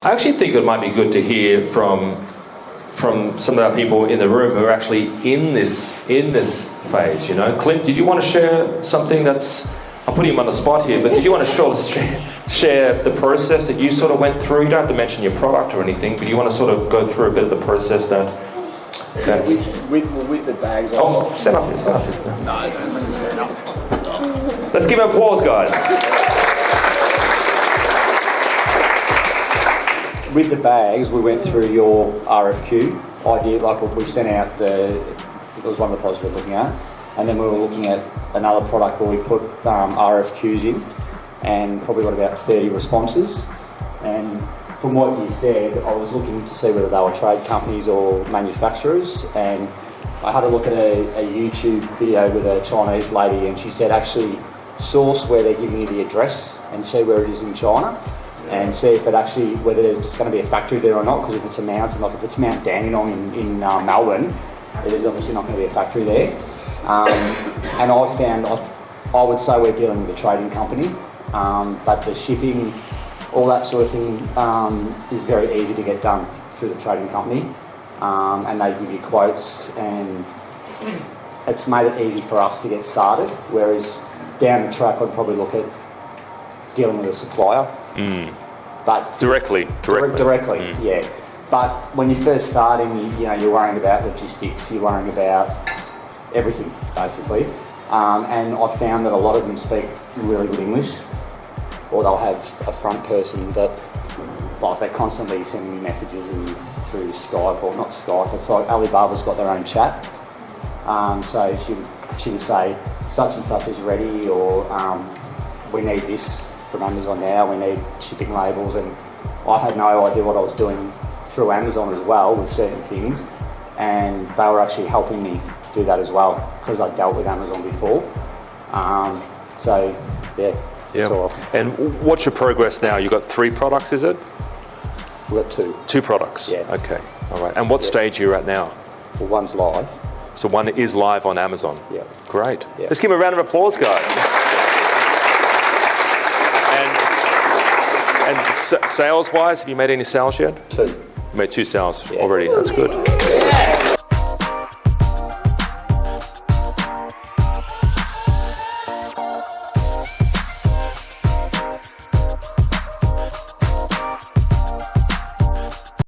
I actually think it might be good to hear from some of our people in the room who are actually in this phase. You know, Clint, did you want to share something that's? I'm putting him on the spot here, but did you want to share the process that you sort of went through? You don't have to mention your product or anything, but you want to sort of go through a bit of the process that's with the bags. Oh, stand up here. No, I don't stand up. Let's give an applause, guys. With the bags, we went through your RFQ idea, like we sent out it was one of the products we were looking at, and then we were looking at another product where we put RFQs in, and probably got about 30 responses. And from what you said, I was looking to see whether they were trade companies or manufacturers, and I had a look at a YouTube video with a Chinese lady, and she said actually source where they're giving you the address and see where it is in China. And see if it actually, whether it's going to be a factory there or not, because if it's a mountain, like if it's Mount Dandenong in Melbourne, it is obviously not going to be a factory there. And I found, I would say we're dealing with a trading company, but the shipping, all that sort of thing is very easy to get done through the trading company. And they give you quotes, and it's made it easy for us to get started, whereas down the track I'd probably look at dealing with a supplier. But Directly. Yeah. But when you're first starting, you're worrying about logistics, you're worrying about everything, basically. And I found that a lot of them speak really good English, or they'll have a front person that, like, they're constantly sending me messages through Skype, or not Skype, it's like Alibaba's got their own chat. So she would say, such and such is ready, or we need this from Amazon now, we need shipping labels, and I had no idea what I was doing through Amazon as well with certain things, and they were actually helping me do that as well because I dealt with Amazon before. So yeah. Yeah. And what's your progress now? You've got 3 products, is it? We've got 2. 2 products? Yeah. Okay, all right. And what stage are you at now? Well, one's live. So one is live on Amazon? Yeah. Great. Yeah. Let's give him a round of applause, guys. And sales-wise, have you made any sales yet? 2. You made 2 sales already. That's good.